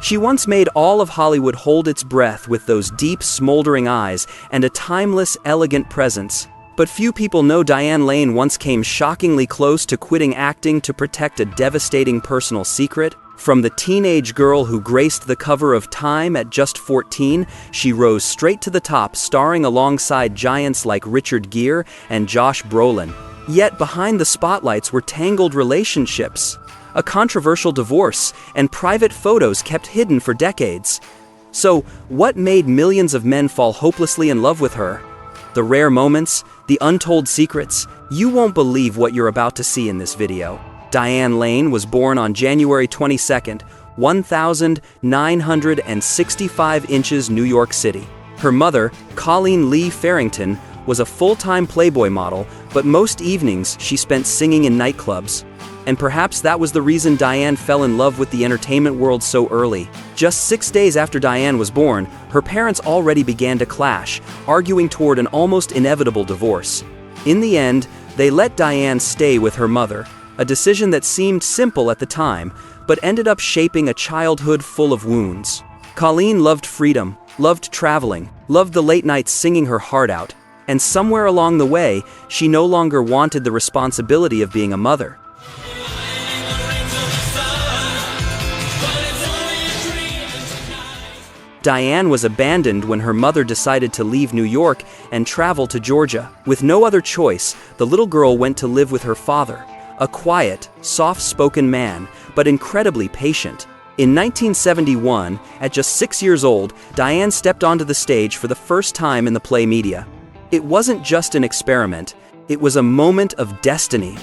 She once made all of Hollywood hold its breath with those deep, smoldering eyes and a timeless, elegant presence. But few people know Diane Lane once came shockingly close to quitting acting to protect a devastating personal secret. From the teenage girl who graced the cover of Time at just 14, she rose straight to the top, starring alongside giants like Richard Gere and Josh Brolin. Yet behind the spotlights were tangled relationships, a controversial divorce, and private photos kept hidden for decades. So, what made millions of men fall hopelessly in love with her? The rare moments, the untold secrets. You won't believe what you're about to see in this video. Diane Lane was born on January 22, 1965 inches, New York City. Her mother, Colleen Lee Farrington, was a full-time Playboy model, but most evenings she spent singing in nightclubs. And perhaps that was the reason Diane fell in love with the entertainment world so early. Just 6 days after Diane was born, her parents already began to clash, arguing toward an almost inevitable divorce. In the end, they let Diane stay with her mother, a decision that seemed simple at the time, but ended up shaping a childhood full of wounds. Colleen loved freedom, loved traveling, loved the late nights singing her heart out, and somewhere along the way, she no longer wanted the responsibility of being a mother. Diane was abandoned when her mother decided to leave New York and travel to Georgia. With no other choice, the little girl went to live with her father, a quiet, soft-spoken man, but incredibly patient. In 1971, at just 6 years old, Diane stepped onto the stage for the first time in the play media. It wasn't just an experiment, it was a moment of destiny.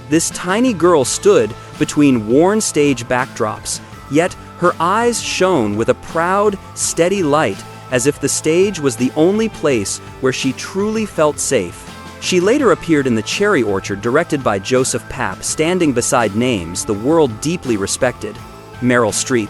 This tiny girl stood between worn stage backdrops, yet her eyes shone with a proud, steady light, as if the stage was the only place where she truly felt safe. She later appeared in The Cherry Orchard, directed by Joseph Papp, standing beside names the world deeply respected: Meryl Streep,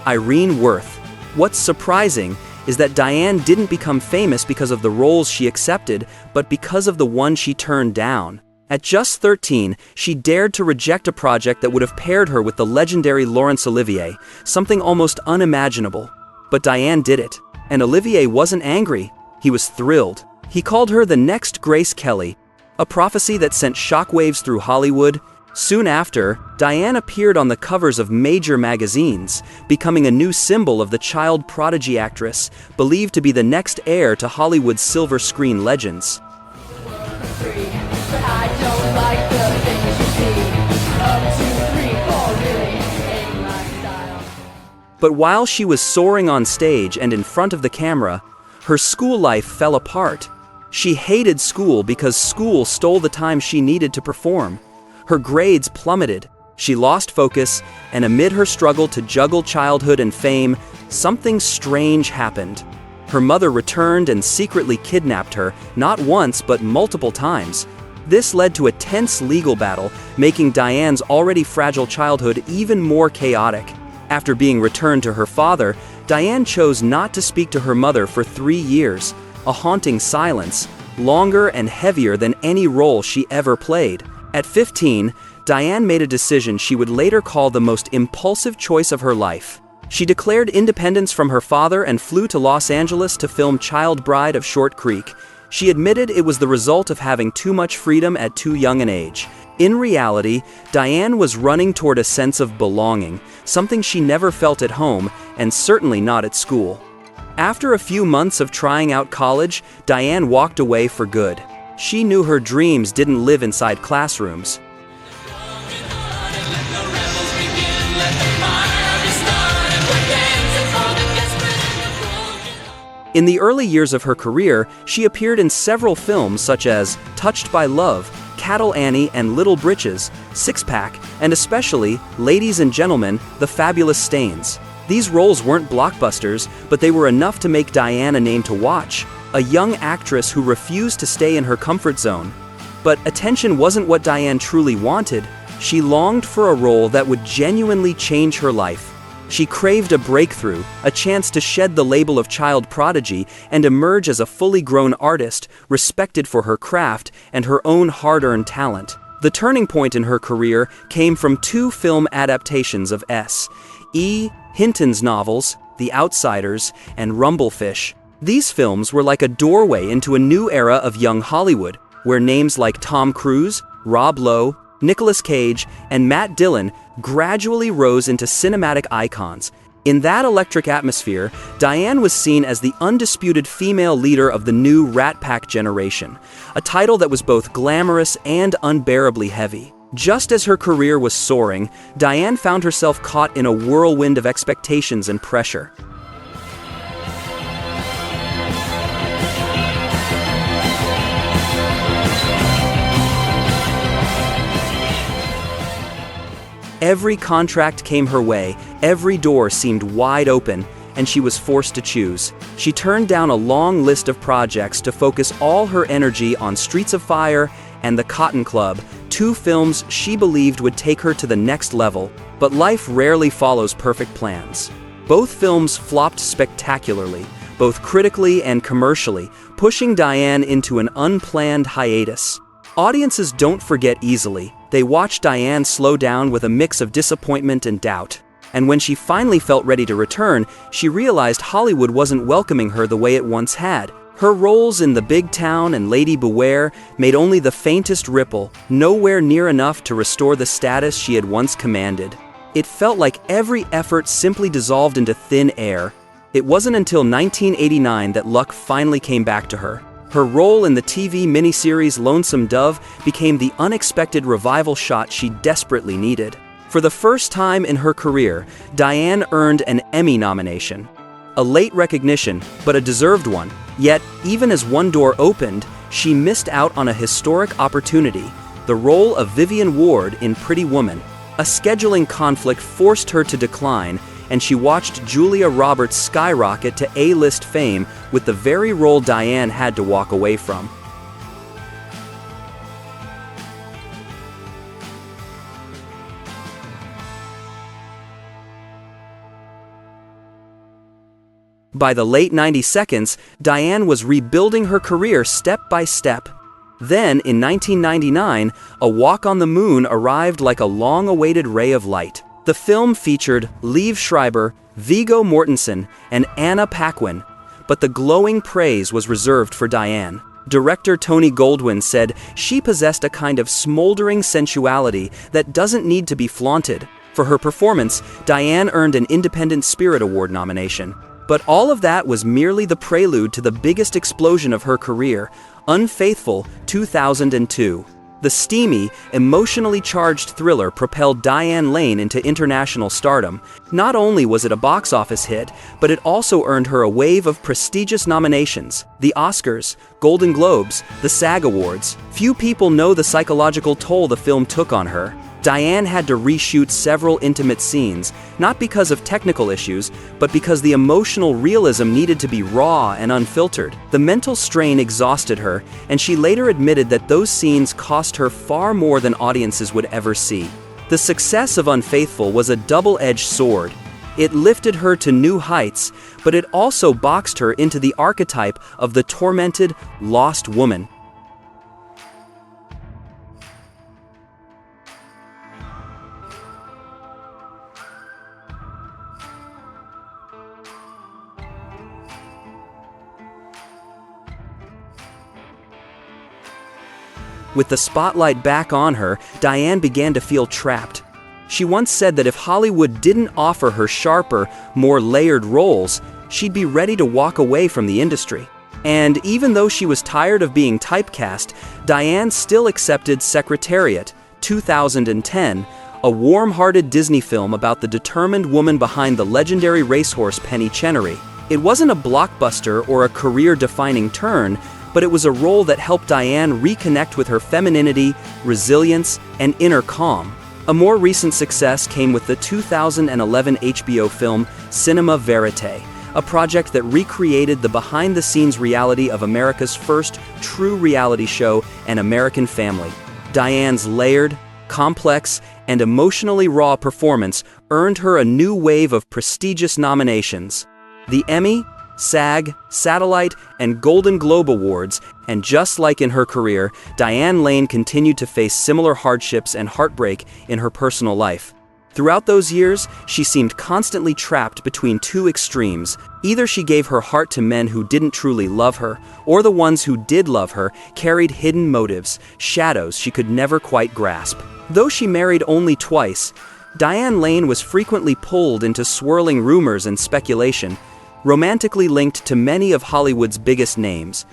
Irene Worth. What's surprising is that Diane didn't become famous because of the roles she accepted, but because of the one she turned down. At just 13, she dared to reject a project that would have paired her with the legendary Laurence Olivier, something almost unimaginable. But Diane did it, and Olivier wasn't angry, he was thrilled. He called her the next Grace Kelly, a prophecy that sent shockwaves through Hollywood. Soon after, Diane appeared on the covers of major magazines, becoming a new symbol of the child prodigy actress, believed to be the next heir to Hollywood's silver screen legends. But while she was soaring on stage and in front of the camera, her school life fell apart. She hated school because school stole the time she needed to perform. Her grades plummeted, she lost focus, and amid her struggle to juggle childhood and fame, something strange happened. Her mother returned and secretly kidnapped her, not once but multiple times. This led to a tense legal battle, making Diane's already fragile childhood even more chaotic. After being returned to her father, Diane chose not to speak to her mother for 3 years, a haunting silence, longer and heavier than any role she ever played. At 15, Diane made a decision she would later call the most impulsive choice of her life. She declared independence from her father and flew to Los Angeles to film Child Bride of Short Creek. She admitted it was the result of having too much freedom at too young an age. In reality, Diane was running toward a sense of belonging, something she never felt at home, and certainly not at school. After a few months of trying out college, Diane walked away for good. She knew her dreams didn't live inside classrooms. In the early years of her career, she appeared in several films such as Touched by Love, Cattle Annie and Little Britches, Six Pack, and especially Ladies and Gentlemen, The Fabulous Stains. These roles weren't blockbusters, but they were enough to make Diane a name to watch, a young actress who refused to stay in her comfort zone. But attention wasn't what Diane truly wanted. She longed for a role that would genuinely change her life. She craved a breakthrough, a chance to shed the label of child prodigy and emerge as a fully grown artist, respected for her craft and her own hard-earned talent. The turning point in her career came from 2 film adaptations of S. E. Hinton's novels, The Outsiders and Rumblefish. These films were like a doorway into a new era of young Hollywood, where names like Tom Cruise, Rob Lowe, Nicolas Cage, and Matt Dillon gradually rose into cinematic icons. In that electric atmosphere, Diane was seen as the undisputed female leader of the new Rat Pack generation, a title that was both glamorous and unbearably heavy. Just as her career was soaring, Diane found herself caught in a whirlwind of expectations and pressure. Every contract came her way, every door seemed wide open, and she was forced to choose. She turned down a long list of projects to focus all her energy on Streets of Fire and The Cotton Club, two films she believed would take her to the next level. But life rarely follows perfect plans. Both films flopped spectacularly, both critically and commercially, pushing Diane into an unplanned hiatus. Audiences don't forget easily. They watched Diane slow down with a mix of disappointment and doubt. And when she finally felt ready to return, she realized Hollywood wasn't welcoming her the way it once had. Her roles in The Big Town and Lady Beware made only the faintest ripple, nowhere near enough to restore the status she had once commanded. It felt like every effort simply dissolved into thin air. It wasn't until 1989 that luck finally came back to her. Her role in the TV miniseries Lonesome Dove became the unexpected revival shot she desperately needed. For the first time in her career, Diane earned an Emmy nomination. A late recognition, but a deserved one. Yet, even as one door opened, she missed out on a historic opportunity, the role of Vivian Ward in Pretty Woman. A scheduling conflict forced her to decline, and she watched Julia Roberts skyrocket to A-list fame with the very role Diane had to walk away from. By the late 90s, Diane was rebuilding her career step by step. Then, in 1999, A Walk on the Moon arrived like a long-awaited ray of light. The film featured Liev Schreiber, Viggo Mortensen, and Anna Paquin, but the glowing praise was reserved for Diane. Director Tony Goldwyn said she possessed a kind of smoldering sensuality that doesn't need to be flaunted. For her performance, Diane earned an Independent Spirit Award nomination. But all of that was merely the prelude to the biggest explosion of her career, Unfaithful, 2002. The steamy, emotionally charged thriller propelled Diane Lane into international stardom. Not only was it a box office hit, but it also earned her a wave of prestigious nominations: the Oscars, Golden Globes, the SAG Awards. Few people know the psychological toll the film took on her. Diane had to reshoot several intimate scenes, not because of technical issues, but because the emotional realism needed to be raw and unfiltered. The mental strain exhausted her, and she later admitted that those scenes cost her far more than audiences would ever see. The success of Unfaithful was a double-edged sword. It lifted her to new heights, but it also boxed her into the archetype of the tormented, lost woman. With the spotlight back on her, Diane began to feel trapped. She once said that if Hollywood didn't offer her sharper, more layered roles, she'd be ready to walk away from the industry. And even though she was tired of being typecast, Diane still accepted Secretariat, 2010, a warm-hearted Disney film about the determined woman behind the legendary racehorse Penny Chenery. It wasn't a blockbuster or a career-defining turn, but it was a role that helped Diane reconnect with her femininity, resilience, and inner calm. A more recent success came with the 2011 HBO film Cinema Verite, a project that recreated the behind-the-scenes reality of America's first true reality show, An American Family. Diane's layered, complex, and emotionally raw performance earned her a new wave of prestigious nominations: the Emmy, SAG, Satellite, and Golden Globe Awards, and just like in her career, Diane Lane continued to face similar hardships and heartbreak in her personal life. Throughout those years, she seemed constantly trapped between two extremes. Either she gave her heart to men who didn't truly love her, or the ones who did love her carried hidden motives, shadows she could never quite grasp. Though she married only twice, Diane Lane was frequently pulled into swirling rumors and speculation, romantically linked to many of Hollywood's biggest names.